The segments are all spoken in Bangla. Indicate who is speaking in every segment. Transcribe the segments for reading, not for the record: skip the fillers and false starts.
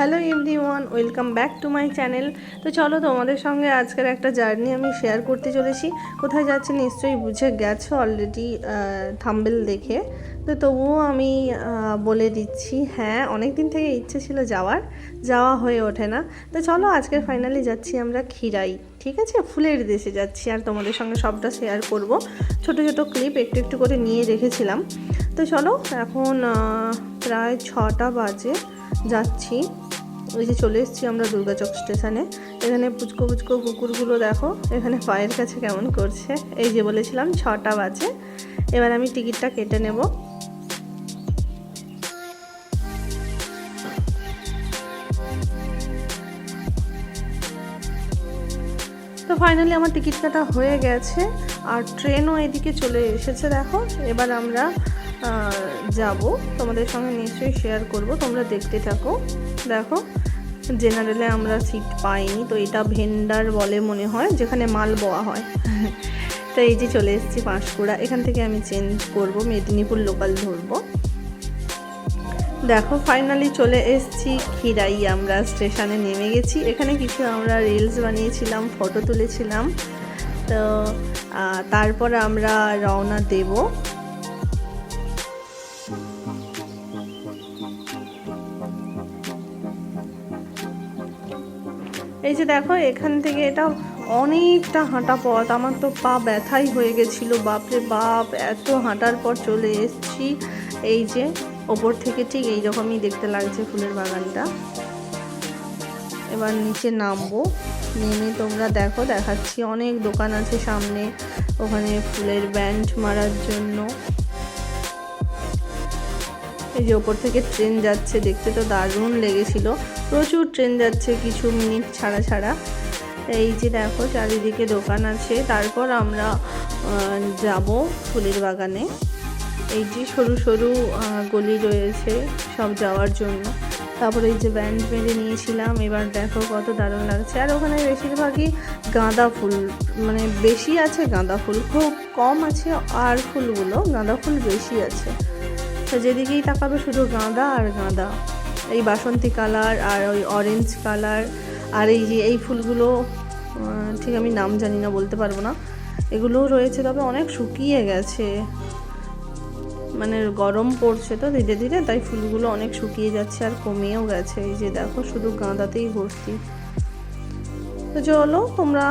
Speaker 1: Hello everyone, welcome back to my channel. তো চলো তোমাদের সঙ্গে আজকের একটা জার্নি আমি শেয়ার করতে চলেছি। কোথায় যাচ্ছি নিশ্চয়ই বুঝে গেছো অলরেডি থাম্বনেল দেখে। তো তবুও আমি বলে দিচ্ছি, হ্যাঁ অনেক দিন থেকে ইচ্ছে ছিল যাওয়া হয়ে ওঠে না। তো চলো আজকে ফাইনালি যাচ্ছি আমরা খিরাই, ঠিক আছে, ফুলের দেশে যাচ্ছি। আর তোমাদের সঙ্গে সবটা শেয়ার করব, ছোট ছোট ক্লিপ একটু একটু করে নিয়ে রেখেছিলাম। তো চলো এখন প্রায় 6টা বাজে, যাচ্ছি। ওই যে চলে এসেছি আমরা দুর্গাচক স্টেশনে। এখানে পুচকো পুচকো কুকুরগুলো দেখো এখানে পায়ের কাছে কেমন করছে। এই যে বলেছিলাম 6টা বাজে, এবার আমি টিকিটটা কেটে নেব। তো ফাইনালি আমার টিকিট কাটা হয়ে গেছে আর ট্রেনও এদিকে চলে এসেছে। দেখো এবার আমরা যাব, তোমাদের সঙ্গে নিশ্চয়ই শেয়ার করব, তোমরা দেখতে থাকো। দেখো জেনারেলে আমরা সিট পাইনি, তো এটা ভেন্ডার বলে মনে হয়, যেখানে মাল বওয়া হয়। তো এই যে চলে এসেছি পাঁশকুড়া, এখান থেকে আমি চেঞ্জ করব, মেদিনীপুর লোকাল ধরবো। দেখো ফাইনালি চলে এসেছি খিরাই, আমরা স্টেশনে নেমে গেছি। এখানে কিছু আমরা রিলস বানিয়েছিলাম, ফটো তুলেছিলাম। তো তারপর আমরা রওনা দেব। এই যে দেখো এখান থেকে এটা অনেকটা হাঁটা পথ, আমার তো পা ব্যথাই হয়ে গেছিলো, বাপরে বাপ, এত হাঁটার পর চলে এসেছি। এই যে ওপর থেকে ঠিক এইরকমই দেখতে লাগছে ফুলের বাগানটা। এবার নিচে নামবো, নেমে তোমরা দেখো দেখাচ্ছি, অনেক দোকান আছে সামনে, ওখানে ফুলের ব্যান্ড মারার জন্য। এই যে ওপর থেকে ট্রেন যাচ্ছে, দেখতে তো দারুণ লেগেছিল, প্রচুর ট্রেন যাচ্ছে কিছু মিনিট ছাড়া ছাড়া। এই যে দেখো চারিদিকে দোকান আছে। তারপর আমরা যাব ফুলের বাগানে। এই যে সরু সরু গলি রয়েছে সব যাওয়ার জন্য। তারপরে এই যে ব্যান্ড মেরে নিয়েছিলাম, এবার দেখো কত দারুণ লাগছে। আর ওখানে বেশিরভাগই গাঁদা ফুল, মানে বেশি আছে গাঁদা ফুল, খুব কম আছে আর ফুলগুলো, গাঁদা ফুল বেশি আছে। তো যেদিকেই তাকাবে শুধু গাঁদা আর গাঁদা, এই বাসন্তী কালার আর ওই অরেঞ্জ কালার। আর এই যে এই ফুলগুলো ঠিক আমি নাম জানি না, বলতে পারবো না, এগুলোও রয়েছে, তবে অনেক শুকিয়ে গেছে, মানে গরম পড়ছে তো ধীরে ধীরে, তাই ফুলগুলো অনেক শুকিয়ে যাচ্ছে আর কমেও গেছে। এই যে দেখো শুধু গাঁদাতেই ভর্তি। তো চলো তোমরা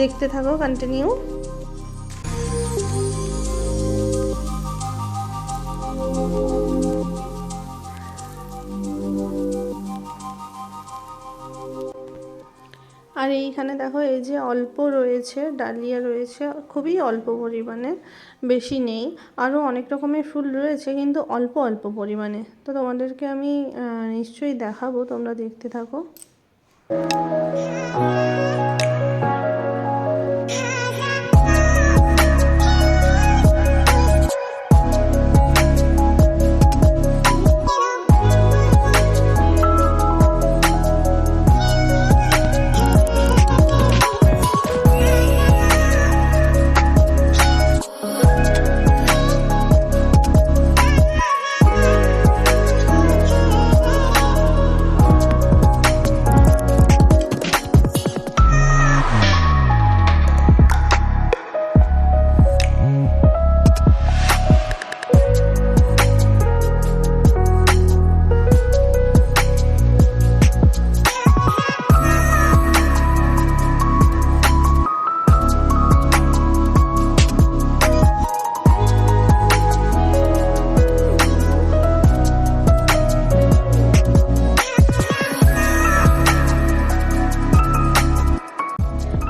Speaker 1: দেখতে থাকো, কন্টিনিউ। আর এইখানে দেখো এই যে অল্প রয়েছে, ডালিয়া রয়েছে, খুবই অল্প পরিমাণে, বেশি নেই। আরও অনেক রকমের ফুল রয়েছে কিন্তু অল্প অল্প পরিমাণে। তো তোমাদেরকে আমি নিশ্চয়ই দেখাবো, তোমরা দেখতে থাকো।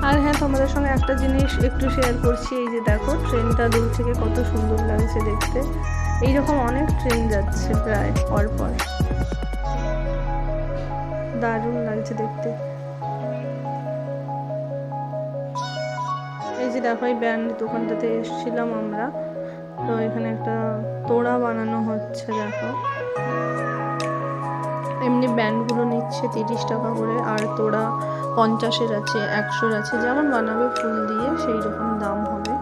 Speaker 1: আর হ্যাঁ, তোমাদের সঙ্গে একটা জিনিস একটু শেয়ার করছি। এই যে দেখো ট্রেনটা দূর থেকে কত সুন্দর লাগছে দেখতে। এইরকম অনেক ট্রেন যাচ্ছে প্রায় পরপর, দারুণ লাগছে দেখতে। এই যে দেখো এই ব্যান্ড দোকানটাতে এসেছিলাম আমরা, তো এখানে একটা তোড়া বানানো হচ্ছে। দেখো এমনি ব্যান্ডগুলো নিচ্ছে 30 টাকা করে, আর তোড়া 50-এর আছে, 100-র আছে, যেমন বানাবে ফুল দিয়ে সেই রকম দাম হবে।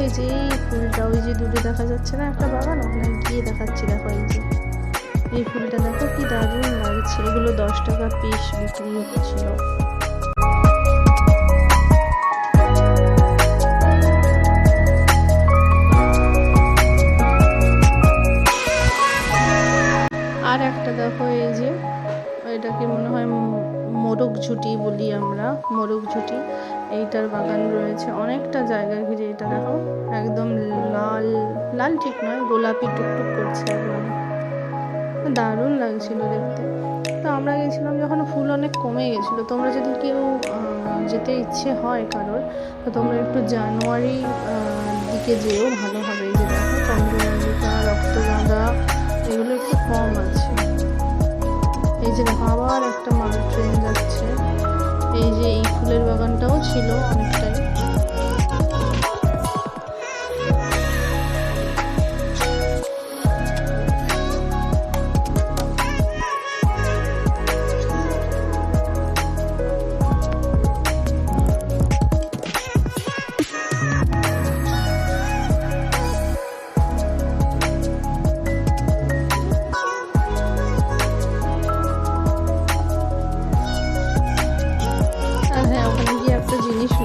Speaker 1: এই যে এই ফুলটা, ওই যে দূরে দেখা যাচ্ছে না একটা বাগান, ওখানে গিয়ে দেখাচ্ছি। দেখো এই যে এই ফুলটা দেখো কি দারুণ লাগছে। এগুলো 10 টাকা পিস বিক্রি হচ্ছিল। আর একটা দেখো এই যে, এটাকে মনে হয় মোরগ ঝুটি বলি আমরা, মোরগ ঝুটি। এইটার বাগান রয়েছে অনেকটা জায়গা ঘিরে। এটা দেখো একদম লাল লাল ঠিক নয়, গোলাপি টুকটুক করছে একদম, দারুণ লাগছিল দেখতে। তো আমরা গেছিলাম যখন ফুল অনেক কমে গেছিলো। তোমরা যদি কেউ যেতে ইচ্ছে হয় কারোর, তো তোমরা একটু জানুয়ারি দিকে যেও, ভালো হবে। এই যে দেখো চন্দ্রমল্লিকা, রক্তগাঁদা, এগুলো একটু কম আছে। এই যে দেখো আবার একটা মাল ট্রেন যাচ্ছে। এই যে এই ফুলের বাগানটাও ছিল অনেকটাই।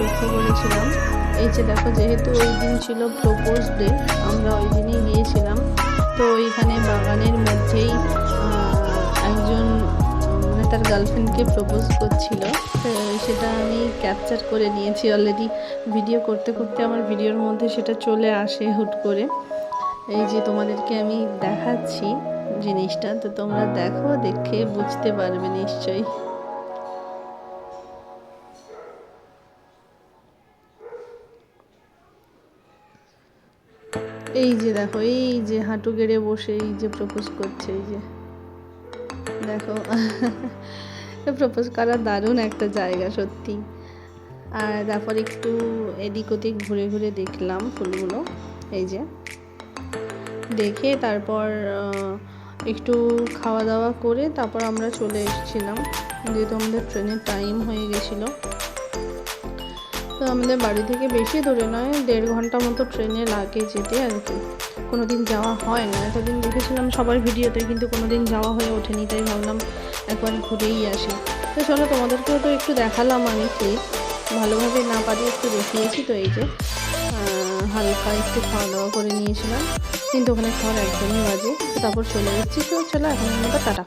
Speaker 1: লক্ষ্য করেছিলাম, এই যে দেখো যেহেতু ওই দিন ছিল প্রপোজ ডে, আমরা ওই দিনই গিয়েছিলাম। তো ওইখানে বাগানের মধ্যেই একজন মানে তার গার্লফ্রেন্ডকে প্রপোজ করছিল। তো সেটা আমি ক্যাপচার করে নিয়েছি অলরেডি। ভিডিও করতে করতে আমার ভিডিওর মধ্যে সেটা চলে আসে হুট করে। এই যে তোমাদেরকে আমি দেখাচ্ছি জিনিসটা, তো তোমরা দেখো, দেখে বুঝতে পারবে নিশ্চয়ই। এই যে দেখো, এই যে হাঁটু গেড়ে বসে এই যে প্রপোজ করছে, এই যে দেখো প্রপোজ করার দারুণ একটা জায়গা সত্যি। আর তারপর একটু এদিক ওদিক ঘুরে ঘুরে দেখলাম ফুলগুলো। এই যে দেখে তারপর একটু খাওয়া দাওয়া করে তারপর আমরা চলে এসেছিলাম, যেহেতু আমাদের ট্রেনের টাইম হয়ে গেছিলো। তো আমাদের বাড়ি থেকে বেশি দূরে নয়, 1.5 ঘন্টা মতো ট্রেনে লাগে যেতে আর কি। কোনো দিন যাওয়া হয় না, এতদিন দেখেছিলাম সবার ভিডিওতে, কিন্তু কোনো দিন যাওয়া হয়ে ওঠেনি, তাই ভাবলাম একবার ঘুরেই আসি। তো চলো তোমাদেরকেও তো একটু দেখালাম আমি ক্লিপ, ভালোভাবে না পারি একটু দেখিয়েছি। তো এই যে হালকা একটু খাওয়া দাওয়া করে নিয়েছিলাম, কিন্তু ওখানে খাওয়ার একদমই বাজে। তো তারপর চলে যাচ্ছি। তো চলো এখন মতো টাটা।